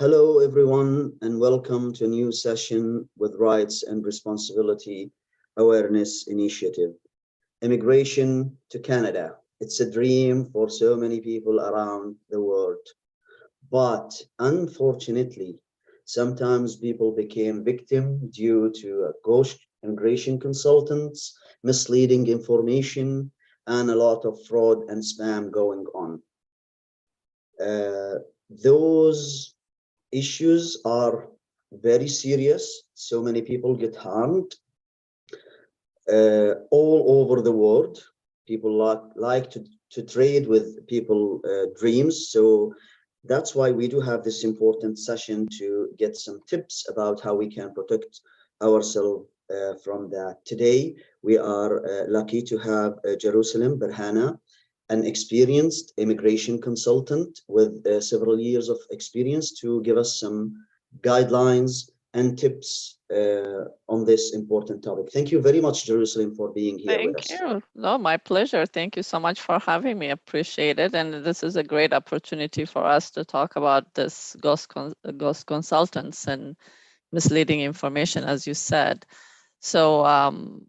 Hello, everyone, and welcome to a new session with Rights and Responsibility Awareness Initiative. Immigration to Canada. It's a dream for so many people around the world. But unfortunately, sometimes people became victim due to ghost immigration consultants, misleading information, and a lot of fraud and spam going on. Those issues are very serious. So many people get harmed all over the world. People like to trade with people dreams. So that's why we do have this important session to get some tips about how we can protect ourselves from that. Today, we are lucky to have Yerusalem Berhane, an experienced immigration consultant with several years of experience, to give us some guidelines and tips on this important topic. Thank you very much, Jerusalem, for being here with us. Thank you. No, my pleasure. Thank you so much for having me. Appreciate it. And this is a great opportunity for us to talk about this ghost consultants and misleading information, as you said. So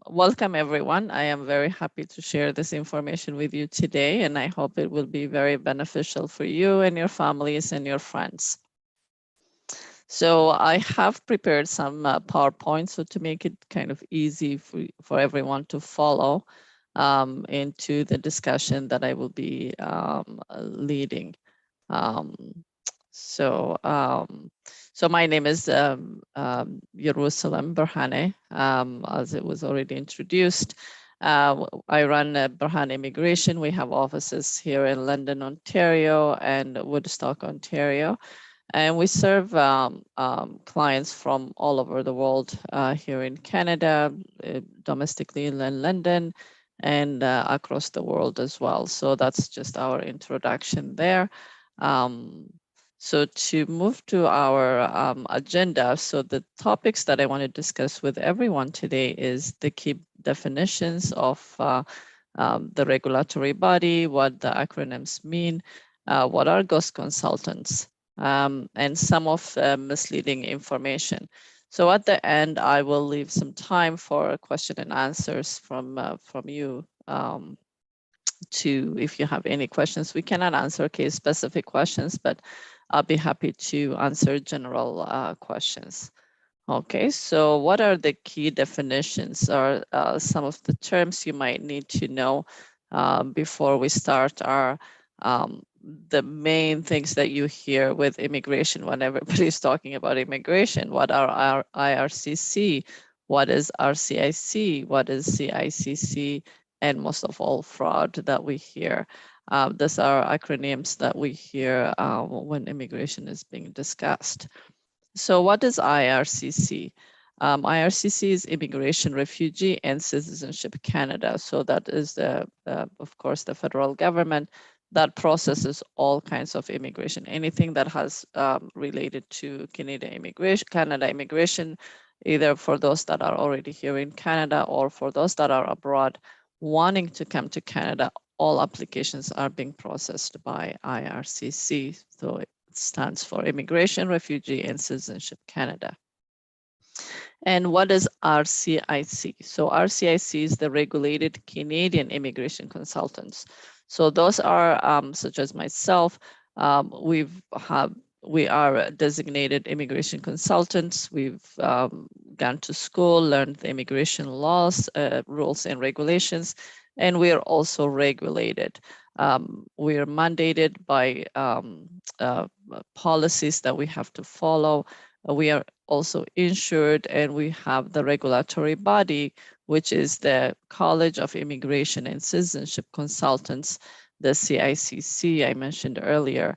welcome, everyone. I am very happy to share this information with you today, and I hope it will be very beneficial for you and your families and your friends. So I have prepared some PowerPoint, so to make it kind of easy for everyone to follow into the discussion that I will be leading. So my name is Yerusalem Berhane, as it was already introduced. I run Berhan Immigration. We have offices here in London, Ontario, and Woodstock, Ontario. And we serve clients from all over the world here in Canada, domestically in London, and across the world as well. So that's just our introduction there. So to move to our agenda, so the topics that I want to discuss with everyone today is the key definitions of the regulatory body, what the acronyms mean, what are ghost consultants, and some of misleading information. So at the end, I will leave some time for question and answers from you. If you have any questions, we cannot answer case specific questions, but I'll be happy to answer general questions. Okay, so what are the key definitions or some of the terms you might need to know before we start our the main things that you hear with immigration when everybody's talking about immigration? What are our IRCC? What is RCIC? What is CICC? And most of all, fraud that we hear. These are acronyms that we hear when immigration is being discussed. So what is IRCC? IRCC is Immigration, Refugee, and Citizenship Canada. So that is, of course, the federal government that processes all kinds of immigration, anything that has related to Canada immigration, either for those that are already here in Canada or for those that are abroad wanting to come to Canada. All applications are being processed by IRCC. So it stands for Immigration, Refugee, and Citizenship Canada. And what is RCIC? So RCIC is the Regulated Canadian Immigration Consultants. So those are, such as myself, we are designated immigration consultants. We've gone to school, learned the immigration laws, rules and regulations, and we are also regulated. We are mandated by policies that we have to follow. We are also insured, and we have the regulatory body, which is the College of Immigration and Citizenship Consultants, the CICC I mentioned earlier.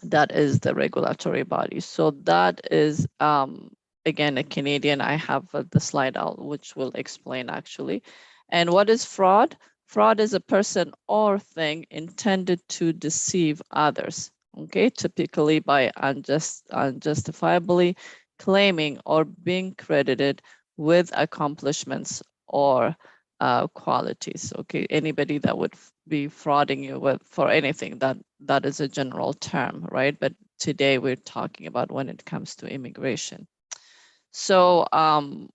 That is the regulatory body. So that is, again, a Canadian. I have the slide out, which will explain actually. And what is fraud? Fraud is a person or thing intended to deceive others. Okay, typically by unjustifiably claiming or being credited with accomplishments or qualities. Okay, anybody that would be frauding you with for anything, that is a general term, right? But today we're talking about when it comes to immigration. So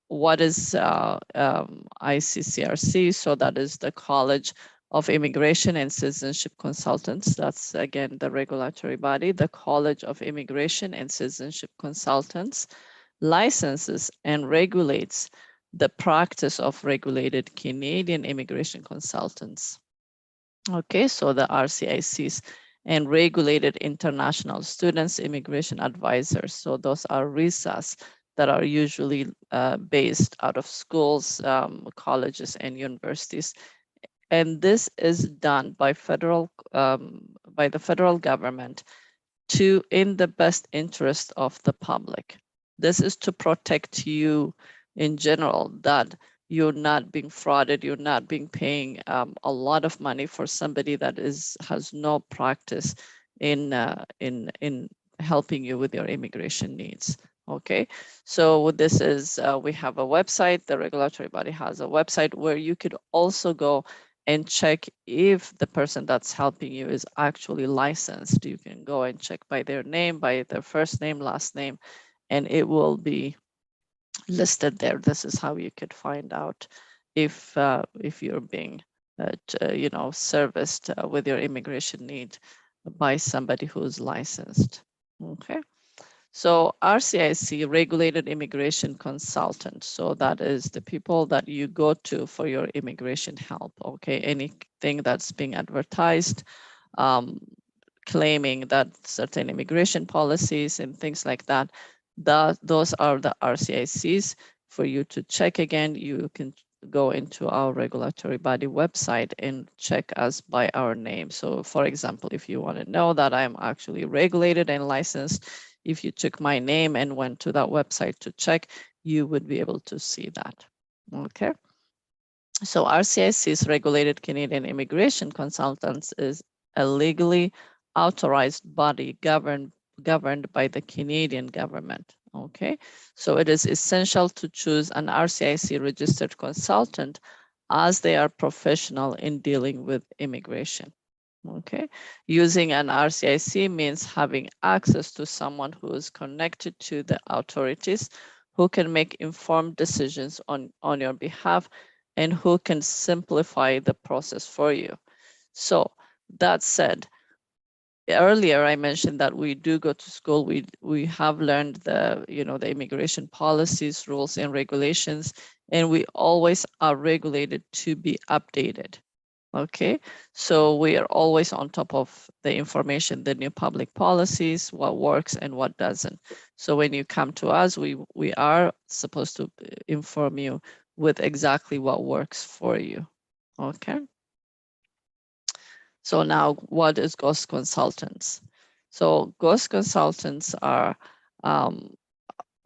what is ICCRC? So that is the College of Immigration and Citizenship Consultants. That's again the regulatory body. The College of Immigration and Citizenship Consultants licenses and regulates the practice of regulated Canadian immigration consultants. Okay, so the RCICs and regulated international students immigration advisors. So those are RISAs that are usually based out of schools, colleges, and universities. And this is done by the federal government in the best interest of the public. This is to protect you in general, that you're not being frauded, you're not being paying a lot of money for somebody that has no practice in helping you with your immigration needs. Okay, so this is we have a website. The regulatory body has a website where you could also go and check if the person that's helping you is actually licensed. You can go and check by their name, by their first name, last name, and it will be listed there. This is how you could find out if you're being serviced with your immigration need by somebody who's licensed. Okay. So RCIC, Regulated Immigration Consultant. So that is the people that you go to for your immigration help. Okay, anything that's being advertised, claiming that certain immigration policies and things like that, those are the RCICs. For you to check again, you can go into our regulatory body website and check us by our name. So for example, if you want to know that I'm actually regulated and licensed, if you took my name and went to that website to check, you would be able to see that. Okay. So RCIC's Regulated Canadian Immigration Consultants is a legally authorized body governed by the Canadian government. Okay, so it is essential to choose an RCIC registered consultant as they are professional in dealing with immigration. Okay, using an RCIC means having access to someone who is connected to the authorities, who can make informed decisions on your behalf, and who can simplify the process for you. So that said, earlier I mentioned that we do go to school. We have learned the immigration policies, rules, and regulations, and we always are regulated to be updated. Okay, so we are always on top of the information, the new public policies, what works and what doesn't. So when you come to us, we are supposed to inform you with exactly what works for you. Okay. So now, what is Ghost Consultants? So Ghost Consultants are,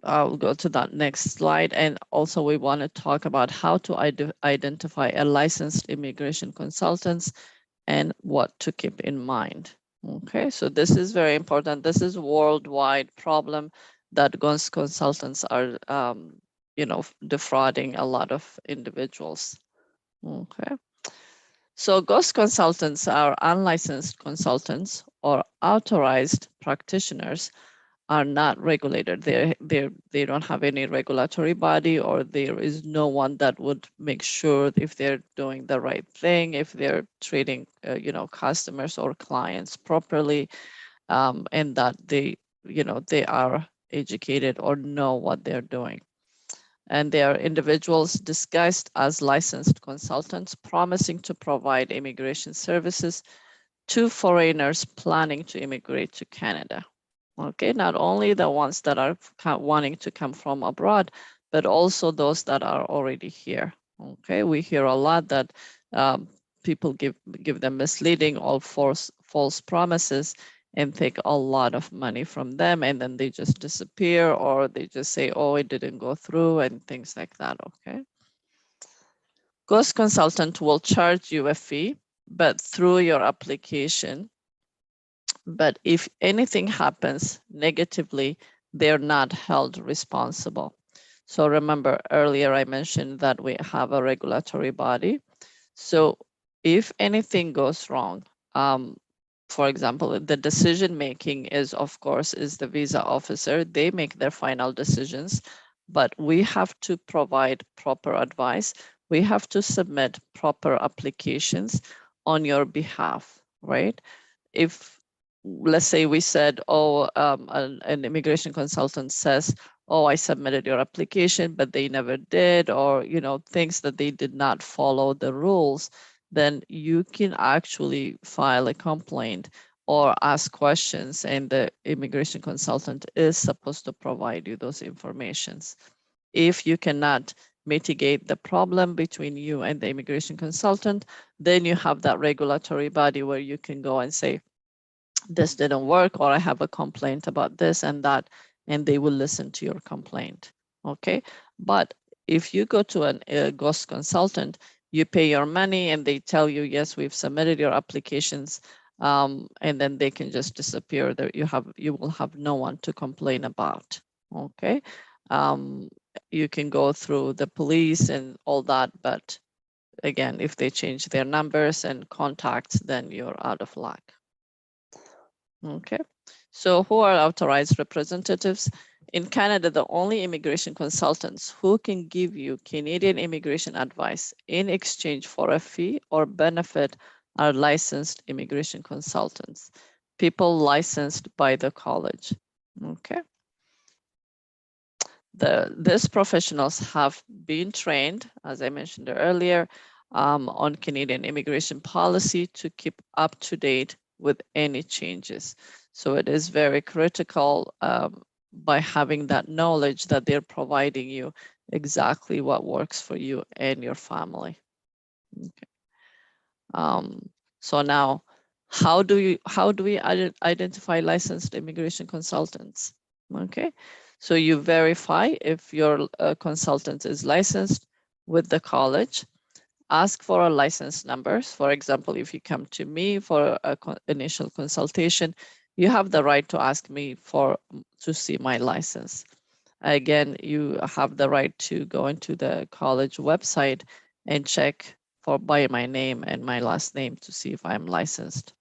I'll go to that next slide. And also we want to talk about how to identify a licensed immigration consultants and what to keep in mind. Okay, so this is very important. This is a worldwide problem that ghost consultants are, defrauding a lot of individuals. Okay. So ghost consultants are unlicensed consultants or authorized practitioners, are not regulated. They don't have any regulatory body, or there is no one that would make sure if they're doing the right thing, if they're treating customers or clients properly, and that they are educated or know what they're doing. And they are individuals disguised as licensed consultants, promising to provide immigration services to foreigners planning to immigrate to Canada. Okay, not only the ones that are wanting to come from abroad, but also those that are already here. Okay, we hear a lot that people give them misleading or false promises and take a lot of money from them, and then they just disappear, or they just say, oh, it didn't go through, and things like that. Okay. Ghost consultant will charge you a fee, but through your application. But if anything happens negatively, they're not held responsible. So remember earlier I mentioned that we have a regulatory body. So if anything goes wrong, for example, the decision making is, of course, is the visa officer. They make their final decisions, but we have to provide proper advice. We have to submit proper applications on your behalf, right? If, let's say we said, oh, an immigration consultant says, oh, I submitted your application, but they never did, or, you know, things that they did not follow the rules, then you can actually file a complaint or ask questions, and the immigration consultant is supposed to provide you those informations. If you cannot mitigate the problem between you and the immigration consultant, then you have that regulatory body where you can go and say, this didn't work, or I have a complaint about this and that, and they will listen to your complaint. Okay, but if you go to a ghost consultant, you pay your money and they tell you, yes, we've submitted your applications, and then they can just disappear. There you will have no one to complain about. Okay, you can go through the police and all that, but again, if they change their numbers and contacts, then you're out of luck. Okay, so who are authorized representatives? In Canada, the only immigration consultants who can give you Canadian immigration advice in exchange for a fee or benefit are licensed immigration consultants, people licensed by the college. Okay. These professionals have been trained, as I mentioned earlier, on Canadian immigration policy to keep up to date with any changes. So it is very critical by having that knowledge that they're providing you exactly what works for you and your family. Okay. So now, how do we identify licensed immigration consultants? Okay, so you verify if your consultant is licensed with the college. Ask for a license numbers. For example, if you come to me for an initial consultation, you have the right to ask me to see my license. Again, you have the right to go into the college website and check by my name and my last name to see if I'm licensed.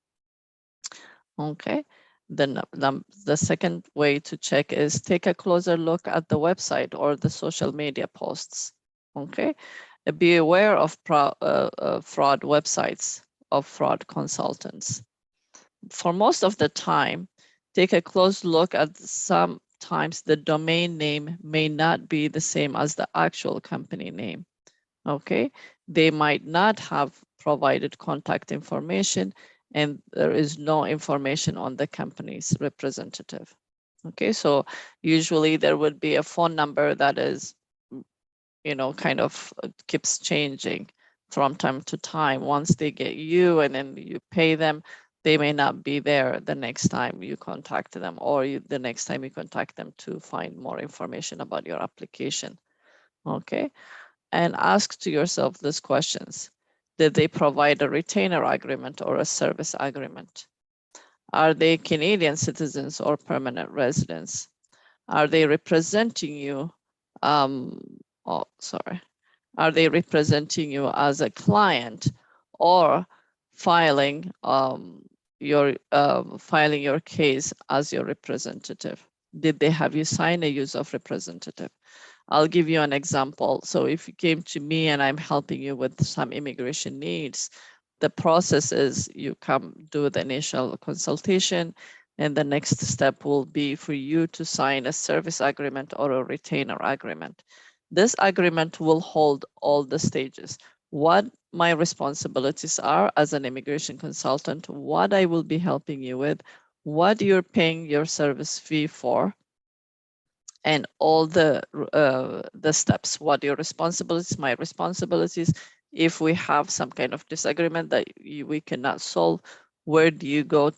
Okay, then the second way to check is take a closer look at the website or the social media posts. Okay, be aware of fraud websites of fraud consultants. For most of the time, take a close look at sometimes the domain name may not be the same as the actual company name. Okay, they might not have provided contact information and there is no information on the company's representative. Okay, so usually there would be a phone number that is, you know, kind of keeps changing from time to time. Once they get you and then you pay them, they may not be there the next time you contact them, or the next time you contact them to find more information about your application. Okay, and ask to yourself these questions. Did they provide a retainer agreement or a service agreement? Are they Canadian citizens or permanent residents? Are they representing you? Are they representing you as a client or filing your case as your representative? Did they have you sign a use of representative? I'll give you an example. So if you came to me and I'm helping you with some immigration needs, the process is you come do the initial consultation, and the next step will be for you to sign a service agreement or a retainer agreement. This agreement will hold all the stages. What my responsibilities are as an immigration consultant, what I will be helping you with, what you're paying your service fee for, and all the steps, what your responsibilities, my responsibilities. If we have some kind of disagreement that we cannot solve, where do you go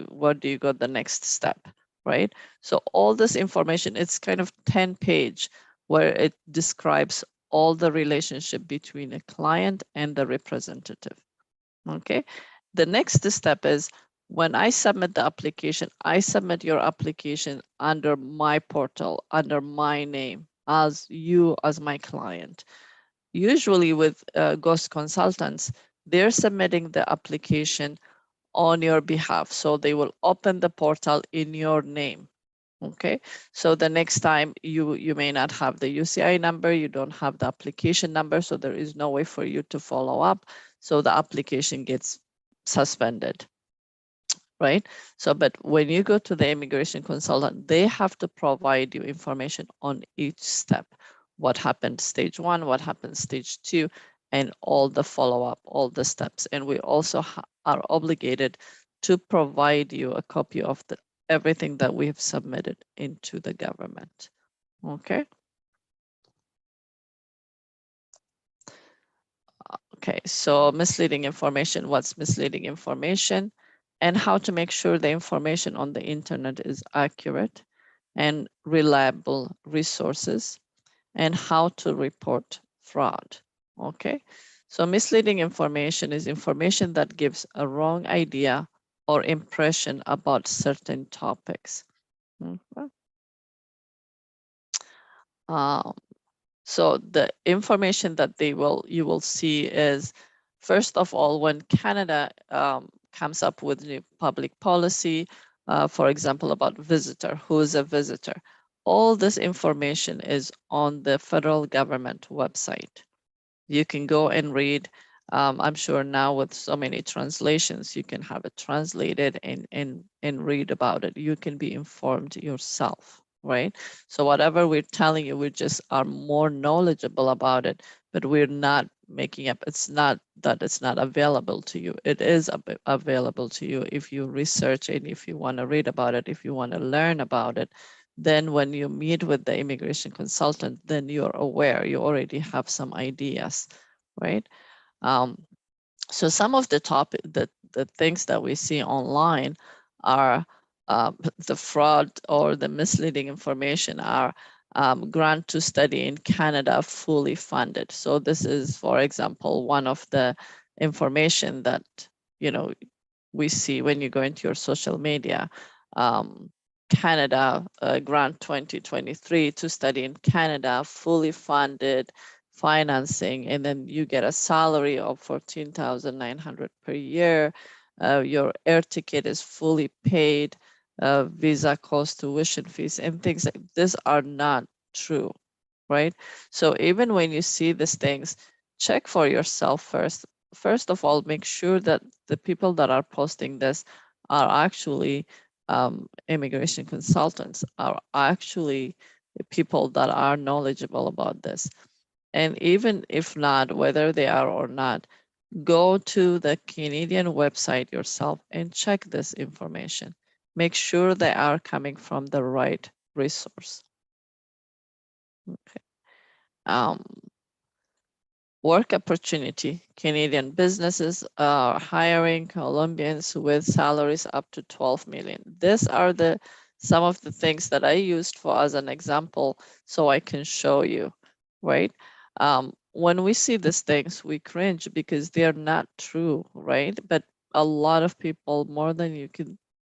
what do you go the next step, right? So all this information, it's kind of 10-page where it describes all the relationship between a client and the representative. Okay, the next step is when I submit the application, I submit your application under my portal, under my name, as you as my client. Usually with ghost consultants, they're submitting the application on your behalf. So they will open the portal in your name. Okay, so the next time you may not have the UCI number, you don't have the application number, so there is no way for you to follow up. So the application gets suspended, right? So, but when you go to the immigration consultant, they have to provide you information on each step. What happened stage 1, what happened stage 2, and all the follow-up, all the steps. And we also are obligated to provide you a copy of everything that we have submitted into the government. Okay. Okay, so misleading information, what's misleading information, and how to make sure the information on the internet is accurate and reliable resources, and how to report fraud. Okay, so misleading information is information that gives a wrong idea or impression about certain topics. Okay. So the information that you will see is, first of all, when Canada comes up with new public policy, for example, about visitor, who is a visitor, all this information is on the federal government website. You can go and read. I'm sure now with so many translations, you can have it translated and read about it. You can be informed yourself, right? So whatever we're telling you, we just are more knowledgeable about it, but we're not making up. It's not that it's not available to you. It is available to you if you research it, if you want to read about it, if you want to learn about it. Then when you meet with the immigration consultant, then you're aware, you already have some ideas, right? So some of the things that we see online are the fraud or the misleading information are grant to study in Canada fully funded. So this is, for example, one of the information that, you know, we see when you go into your social media. Canada grant 2023 to study in Canada, fully funded financing, and then you get a salary of $14,900 per year. Your air ticket is fully paid, visa cost, tuition fees, and things like this are not true, right? So even when you see these things, check for yourself first. First of all, make sure that the people that are posting this are actually immigration consultants, are actually people that are knowledgeable about this. And even if not, whether they are or not, go to the Canadian website yourself and check this information. Make sure they are coming from the right resource. Okay. Work opportunity. Canadian businesses are hiring Colombians with salaries up to 12 million. These are some of the things that I used for as an example, so I can show you, right? When we see these things, we cringe because they're not true, right? But a lot of people, more than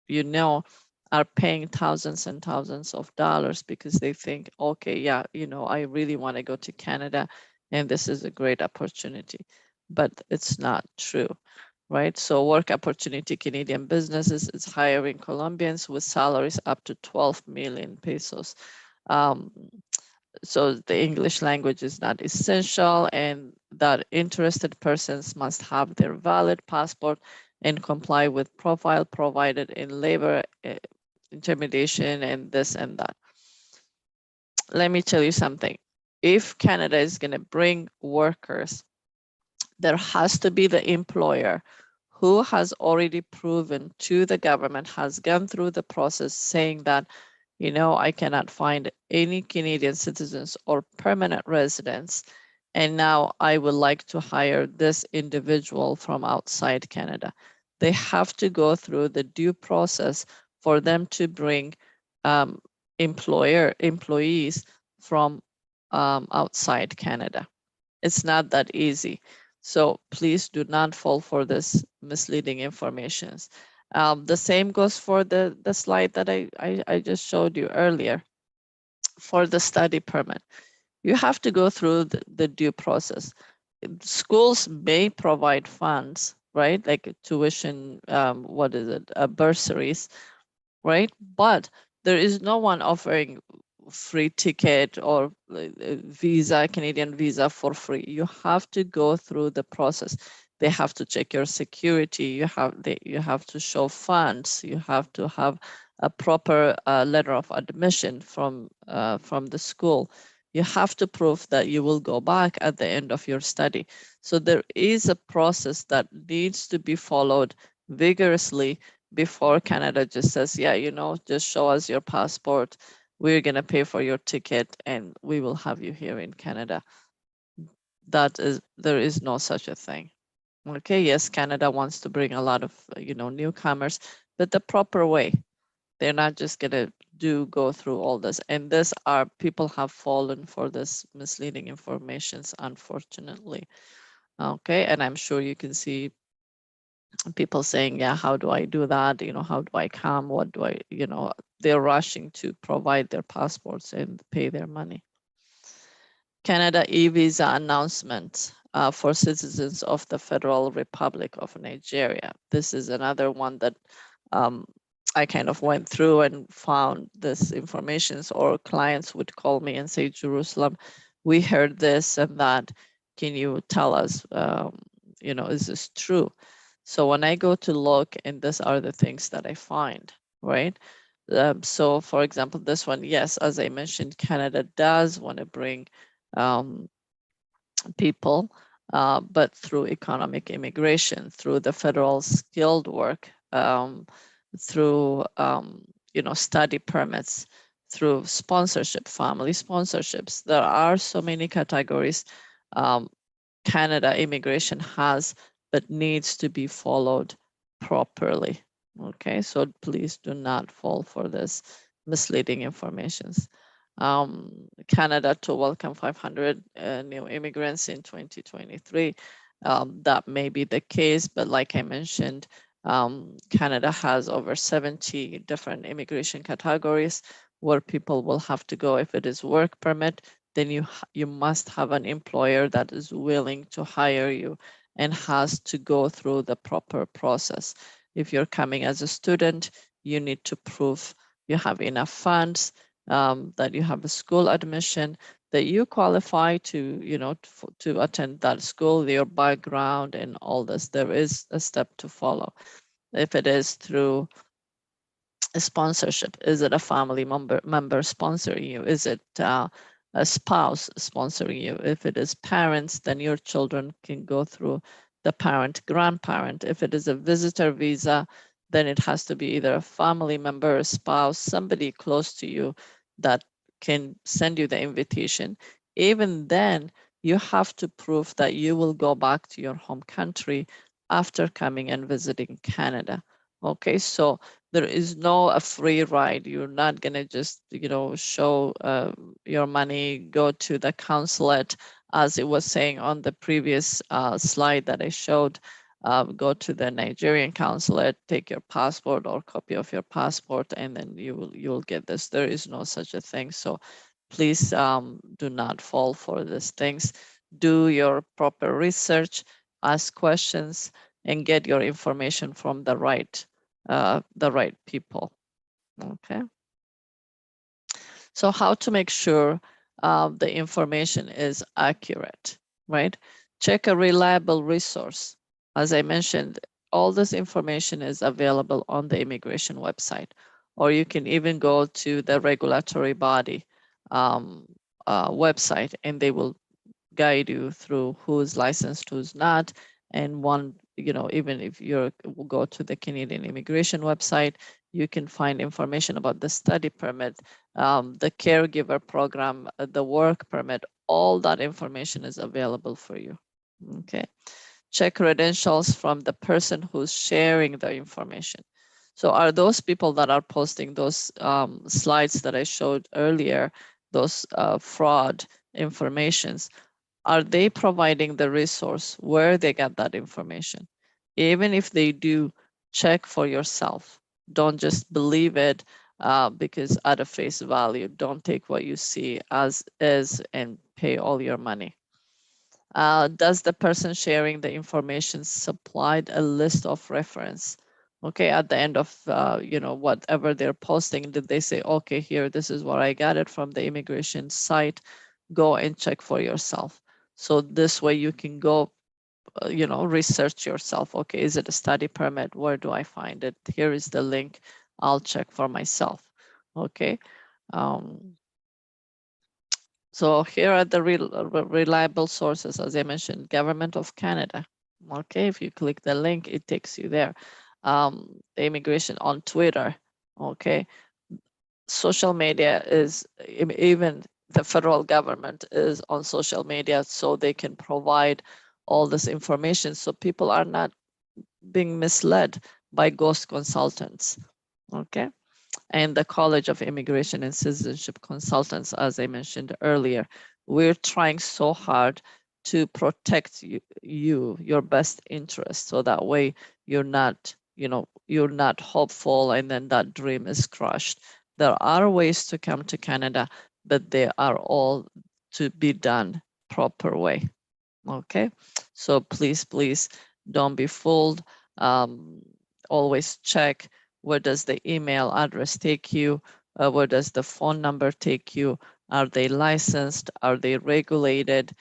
you know, are paying thousands and thousands of dollars because they think, okay, yeah, I really want to go to Canada and this is a great opportunity, but it's not true, right? So work opportunity, Canadian businesses is hiring Colombians with salaries up to 12 million pesos. So the English language is not essential, and that interested persons must have their valid passport and comply with profile provided in labor intermediation and this and that. Let me tell you something. If Canada is going to bring workers, there has to be the employer who has already proven to the government, has gone through the process saying that, I cannot find any Canadian citizens or permanent residents, and now I would like to hire this individual from outside Canada. They have to go through the due process for them to bring employees from outside Canada. It's not that easy. So please do not fall for this misleading information. The same goes for the slide that I just showed you earlier. For the study permit, you have to go through the due process. Schools may provide funds, right? Like tuition, what is it, bursaries, right? But there is no one offering free ticket or visa, Canadian visa for free. You have to go through the process. They have to check your security. You have to show funds. You have to have a proper letter of admission from the school. You have to prove that you will go back at the end of your study. So there is a process that needs to be followed vigorously before Canada just says, yeah, you know, just show us your passport. We're going to pay for your ticket and we will have you here in Canada. There is no such a thing. Okay, yes, Canada wants to bring a lot of, you know, newcomers, but the proper way. They're not just going to go through all this. And people have fallen for this misleading informations, unfortunately. Okay, and I'm sure you can see people saying, yeah, how do I do that? You know, how do I come? What do I, you know, they're rushing to provide their passports and pay their money. Canada e-visa announcement for citizens of the Federal Republic of Nigeria. This is another one that I kind of went through and found this information, or clients would call me and say, Jerusalem, we heard this and that. Can you tell us, you know, is this true? So when I go to look, and these are the things that I find, right? So for example, this one, yes, as I mentioned, Canada does want to bring people, but through economic immigration, through the federal skilled work, through you know, study permits, through sponsorship, family sponsorships. There are so many categories Canada immigration has, but needs to be followed properly. Okay, so please do not fall for this misleading informations. Canada to welcome 500 new immigrants in 2023. That may be the case, but like I mentioned, Canada has over 70 different immigration categories where people will have to go. If it is work permit, then you must have an employer that is willing to hire you and has to go through the proper process. If you're coming as a student, you need to prove you have enough funds, that you have a school admission, that you qualify to, you know, to attend that school, your background and all this. There is a step to follow. If it is through a sponsorship, is it a family member sponsoring you? Is it a spouse sponsoring you? If it is parents, then your children can go through the parent, grandparent. If it is a visitor visa, then it has to be either a family member, a spouse, somebody close to you that can send you the invitation. Even then, you have to prove that you will go back to your home country after coming and visiting Canada. Okay, so there is no a free ride. You're not gonna just, you know, show your money, go to the consulate, as it was saying on the previous slide that I showed. Go to the Nigerian consulate, take your passport or copy of your passport, and then you will get this. There is no such a thing. So please do not fall for these things. Do your proper research, ask questions, and get your information from the right people. Okay. So how to make sure the information is accurate, right? Check a reliable resource. As I mentioned, all this information is available on the immigration website, or you can even go to the regulatory body website, and they will guide you through who's licensed, who's not. And one, you know, even if you go to the Canadian immigration website, you can find information about the study permit, the caregiver program, the work permit. All that information is available for you. Okay. Check credentials from the person who's sharing the information. So are those people that are posting those slides that I showed earlier, those fraud informations, are they providing the resource where they get that information? Even if they do, check for yourself. Don't just believe it because at a face value. Don't take what you see as is and pay all your money. Does the person sharing the information supplied a list of reference? Okay, at the end of whatever they're posting, did they say, okay, here, this is where I got it from the immigration site, go and check for yourself. So this way you can go research yourself. Okay, is it a study permit? Where do I find it? Here is the link. I'll check for myself. Okay. So here are the reliable sources, as I mentioned, Government of Canada. Okay, if you click the link, it takes you there. The immigration on Twitter. Okay, social media is, even the federal government is on social media, so they can provide all this information so people are not being misled by ghost consultants. Okay, and the College of Immigration and Citizenship Consultants, as I mentioned earlier, we're trying so hard to protect your best interest, so that way you're not hopeful and then that dream is crushed. There are ways to come to Canada, but they are all to be done proper way. Okay, so please don't be fooled. Always check, where does the email address take you? Where does the phone number take you? Are they licensed? Are they regulated?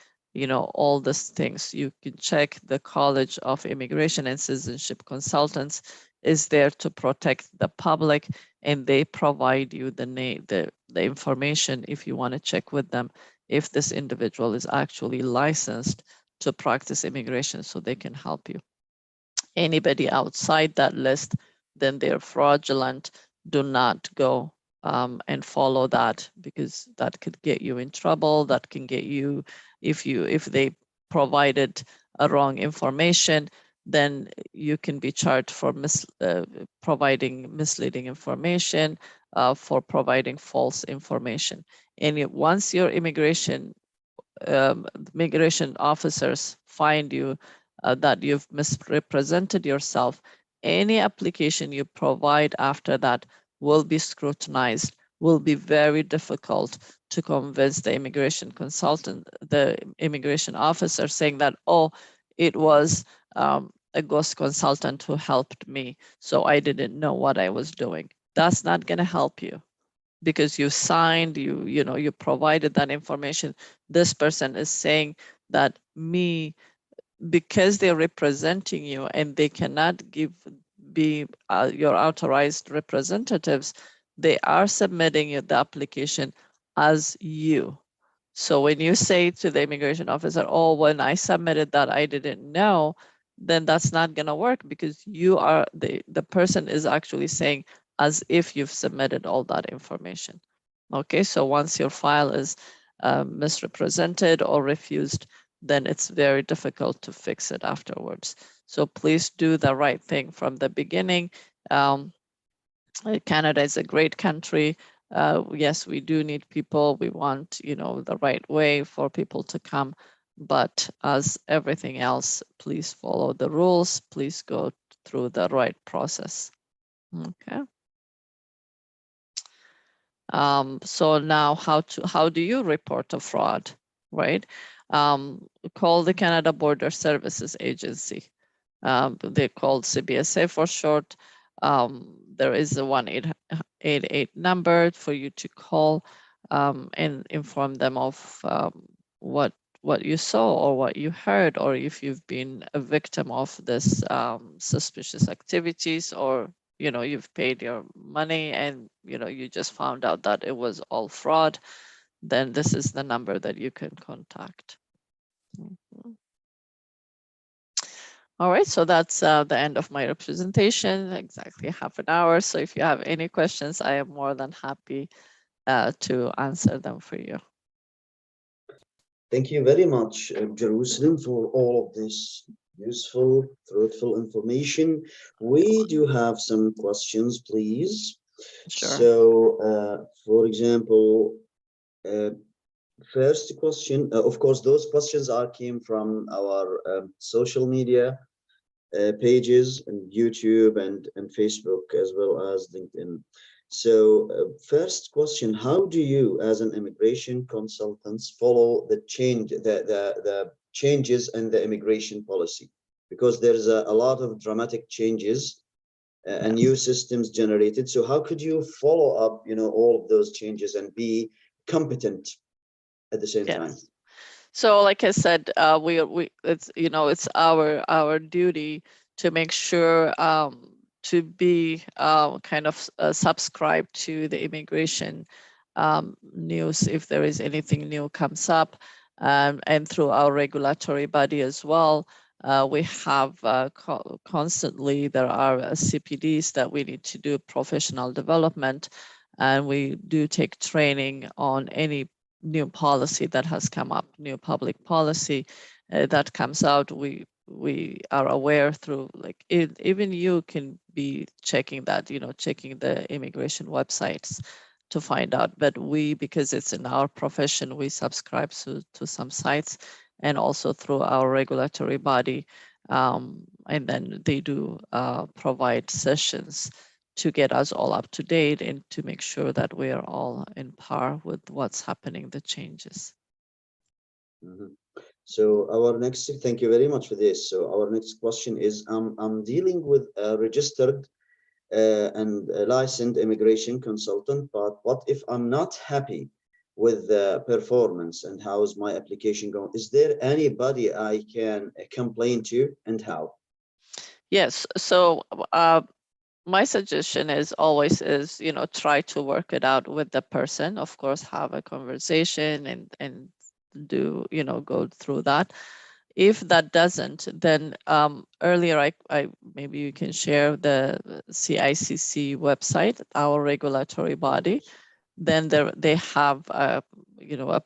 All these things. You can check. The College of Immigration and Citizenship Consultants is there to protect the public, and they provide you the information if you want to check with them if this individual is actually licensed to practice immigration, so they can help you. Anybody outside that list, then they're fraudulent. Do not go and follow that, because that could get you in trouble. That can get you, if they provided a wrong information, then you can be charged for providing misleading information, for providing false information. And once your immigration officers find you that you've misrepresented yourself, any application you provide after that will be scrutinized, will be very difficult to convince the immigration consultant, the immigration officer, saying that, oh, it was a ghost consultant who helped me, so I didn't know what I was doing. That's not going to help you, because you signed, you provided that information. This person is saying that because they're representing you and they cannot be your authorized representatives, they are submitting the application as you. So when you say to the immigration officer, oh, when I submitted that, I didn't know, then that's not going to work, because you are the person is actually saying as if you've submitted all that information. Okay, so once your file is misrepresented or refused, then it's very difficult to fix it afterwards. So please do the right thing from the beginning. Canada is a great country. Yes, we do need people. We want, the right way for people to come. But as everything else, please follow the rules. Please go through the right process. Okay. So now how do you report a fraud, right? Call the Canada Border Services Agency. They're called CBSA for short. There is a 1-888 number for you to call and inform them of what you saw or what you heard, or if you've been a victim of this suspicious activities, or you've paid your money and you just found out that it was all fraud, then this is the number that you can contact. All right, so that's the end of my presentation, exactly half an hour. So if you have any questions, I am more than happy to answer them for you. Thank you very much, Jerusalem, for all of this useful, fruitful information. We do have some questions, please. Sure. So, for example, first question, of course, those questions came from our social media pages and YouTube and Facebook, as well as LinkedIn. So first question, how do you as an immigration consultant follow the changes in the immigration policy? Because there's a lot of dramatic changes and new systems generated. So how could you follow up, all of those changes and be competent at the same time? So, like I said, it's it's our duty to make sure to be kind of subscribe to the immigration news if there is anything new comes up, and through our regulatory body as well. We have constantly, there are CPDs that we need to do professional development, and we do take training on any new policy that has come up, new public policy that comes out. We are aware through, like, even you can be checking that, checking the immigration websites to find out. But we, because it's in our profession, we subscribe to some sites, and also through our regulatory body, and then they do provide sessions to get us all up to date and to make sure that we are all in par with what's happening, the changes. So our next, thank you very much for this. So our next question is, I'm dealing with a registered and a licensed immigration consultant, but what if I'm not happy with the performance, and how is my application going? Is there anybody I can complain to, and how? Yes, so my suggestion is always try to work it out with the person. Of course, have a conversation and do, go through that. If that doesn't, then earlier I maybe you can share the CICC website, our regulatory body. Then they have a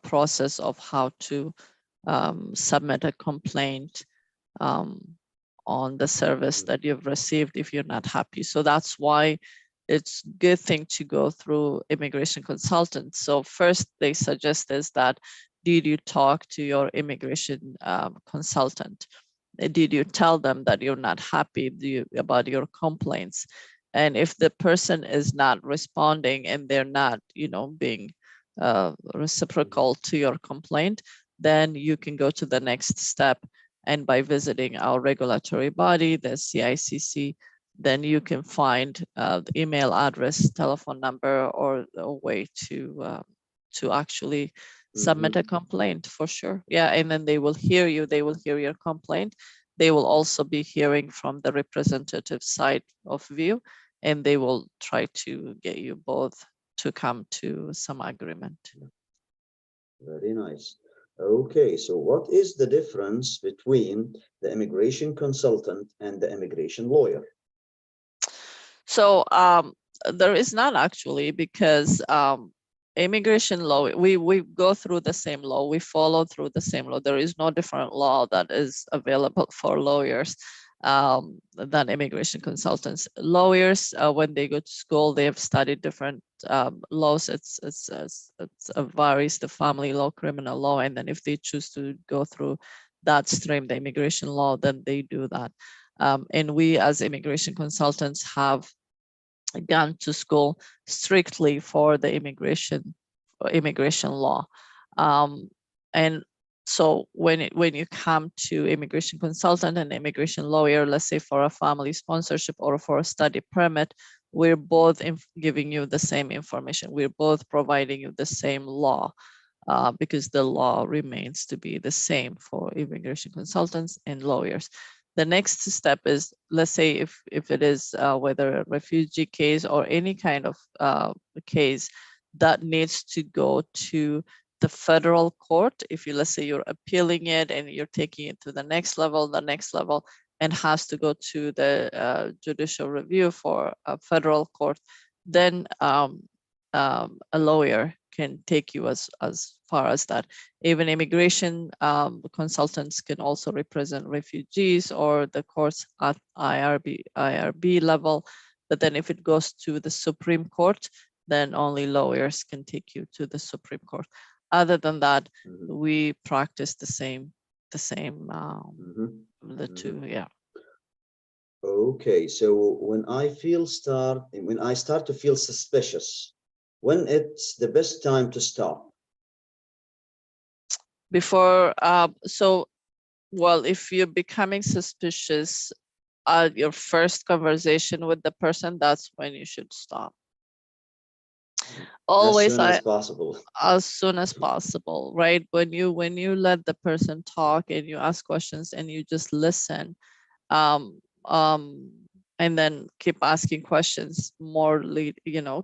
process of how to submit a complaint on the service that you've received if you're not happy. So that's why it's a good thing to go through immigration consultants. So first they suggest is that, did you talk to your immigration consultant? Did you tell them that you're not happy about your complaints? And if the person is not responding and they're not, being reciprocal to your complaint, then you can go to the next step. And by visiting our regulatory body, the CICC, then you can find the email address, telephone number, or a way to actually submit a complaint, for sure. Yeah, and then they will hear you. They will hear your complaint. They will also be hearing from the representative side of view, and they will try to get you both to come to some agreement. Very nice. Okay, so what is the difference between the immigration consultant and the immigration lawyer? So there is none, actually, because immigration law, we go through the same law, we follow through the same law. There is no different law that is available for lawyers than immigration consultants. Lawyers, when they go to school, they have studied different laws. It's varies, the family law, criminal law, and then if they choose to go through that stream, the immigration law, then they do that. And we as immigration consultants have gone to school strictly for the immigration law. And so when you come to immigration consultant and immigration lawyer, let's say for a family sponsorship or for a study permit, we're both giving you the same information. We're both providing you the same law, because the law remains to be the same for immigration consultants and lawyers. The next step is, let's say if it is whether a refugee case or any kind of case that needs to go to the federal court. If you, let's say you're appealing it and you're taking it to the next level, and has to go to the judicial review for a federal court, then a lawyer can take you as far as that. Even immigration consultants can also represent refugees or the courts at IRB level. But then if it goes to the Supreme Court, then only lawyers can take you to the Supreme Court. Other than that, we practice the same the two, yeah. Okay, so when I start to feel suspicious, when it's the best time to stop? Before, so well, if you're becoming suspicious at your first conversation with the person, that's when you should stop. Always, as soon as possible, right? When you let the person talk and you ask questions and you just listen, um, um, and then keep asking questions more,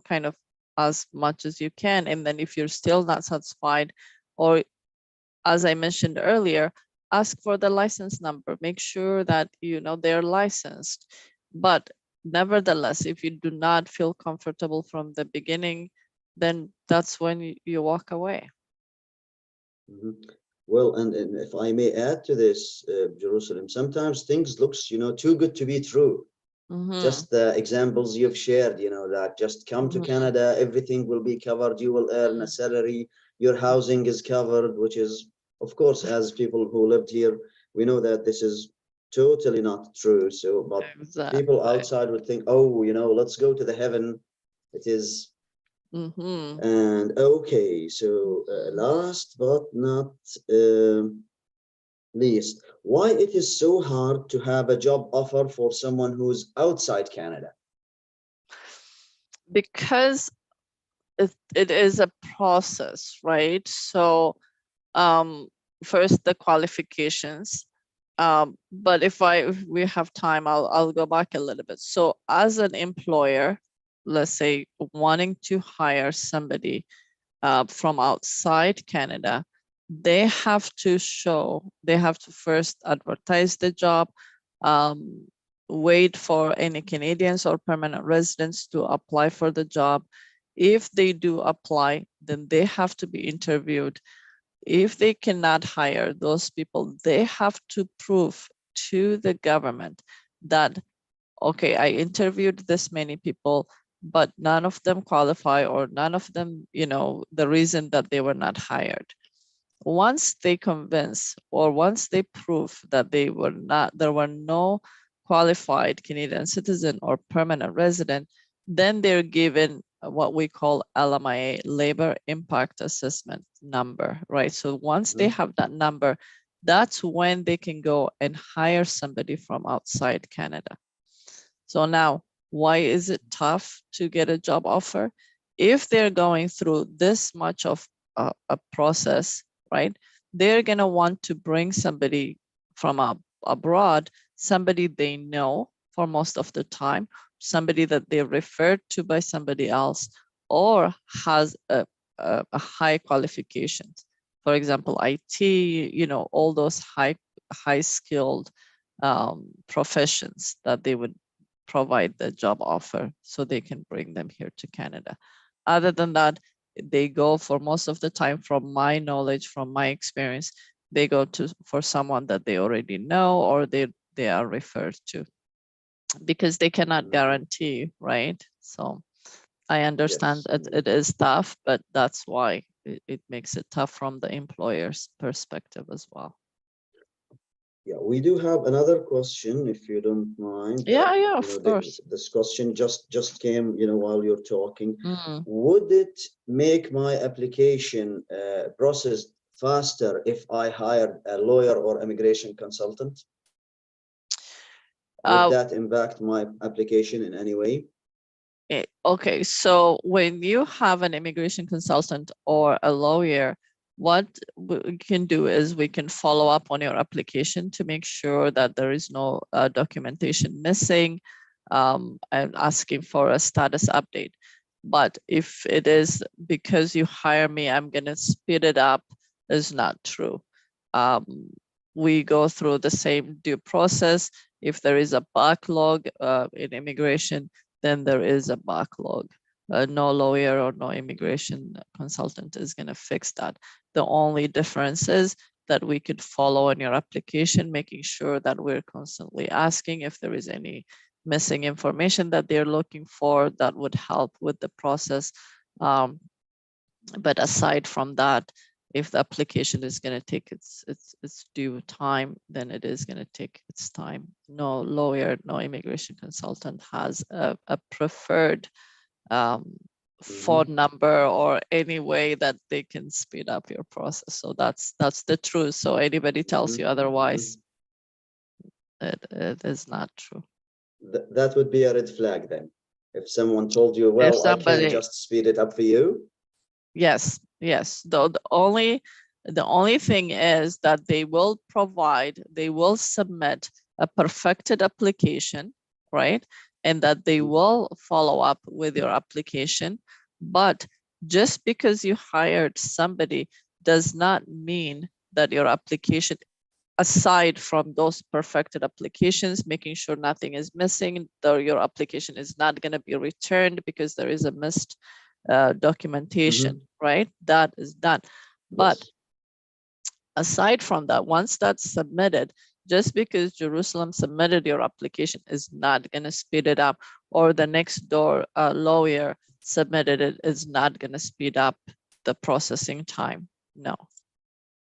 kind of as much as you can. And then if you're still not satisfied, or as I mentioned earlier, ask for the license number. Make sure that they're licensed. But nevertheless, if you do not feel comfortable from the beginning, then that's when you walk away. Well, and if I may add to this, Jerusalem, sometimes things looks, too good to be true. Just the examples you've shared, that just come to Canada, everything will be covered, you will earn a salary, your housing is covered, which is, of course, as people who lived here, we know that this is totally not true. So, but people outside would think, oh, let's go to the heaven. It is. And okay, so last but not least, why it is so hard to have a job offer for someone who's outside Canada? Because it is a process, right? So first the qualifications, but if we have time, I'll go back a little bit. So as an employer, let's say wanting to hire somebody from outside Canada, they have to first advertise the job, wait for any Canadians or permanent residents to apply for the job. If they do apply, then they have to be interviewed. If they cannot hire those people, they have to prove to the government that, okay, I interviewed this many people, but none of them qualify, or none of them, the reason that they were not hired. Once they convince, or once they prove that there were no qualified Canadian citizen or permanent resident, then they're given what we call LMIA, Labor Impact Assessment number, right? So once they have that number, that's when they can go and hire somebody from outside Canada. So now, why is it tough to get a job offer? If they're going through this much of a process, right? They're gonna want to bring somebody from abroad, somebody they know for most of the time, somebody that they're referred to by somebody else, or has a high qualifications. For example, IT, all those high skilled professions that they would provide the job offer so they can bring them here to Canada. Other than that, they go, for most of the time, from my knowledge, from my experience, they go for someone that they already know, or they are referred to, because they cannot guarantee, right? So I understand it is tough, but that's why it makes it tough from the employer's perspective as well. Yeah, we do have another question, if you don't mind. Yeah, of course. This question just came, while you're talking. Would it make my application process faster if I hired a lawyer or immigration consultant? Would that impact my application in any way? Okay, so when you have an immigration consultant or a lawyer, what we can do is we can follow up on your application to make sure that there is no documentation missing, and asking for a status update. But if it is because you hire me, I'm going to speed it up, is not true. We go through the same due process. If there is a backlog in immigration, then there is a backlog. No lawyer or no immigration consultant is going to fix that. The only difference is that we could follow on your application, making sure that we're constantly asking if there is any missing information that they're looking for that would help with the process. But aside from that, if the application is going to take its due time, then it is going to take its time. No lawyer, no immigration consultant has a preferred phone number or any way that they can speed up your process. So that's the truth. So anybody tells you otherwise, it is not true. That would be a red flag then. If someone told you, well, I can't just speed it up for you. Yes, yes. The only thing is that they will submit a perfected application, right? And that they will follow up with your application. But just because you hired somebody does not mean that your application, aside from those perfected applications, making sure nothing is missing, your application is not going to be returned because there is a missed documentation, right? That is done. But aside from that, once that's submitted, just because Jerusalem submitted your application is not going to speed it up, or the next door lawyer submitted it is not going to speed up the processing time. No.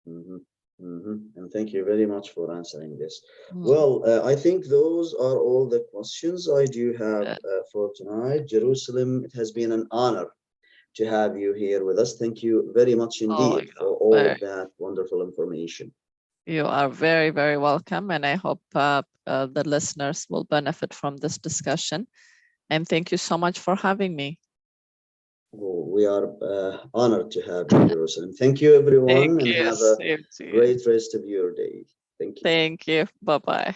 And thank you very much for answering this. Well, I think those are all the questions I do have for tonight. Jerusalem, it has been an honor to have you here with us. Thank you very much indeed for all of that wonderful information. You are very, very welcome. And I hope the listeners will benefit from this discussion. And thank you so much for having me. Well, we are honored to have you, Jerusalem. Thank you, everyone, and have a great rest of your day. Thank you. Thank you. Bye-bye.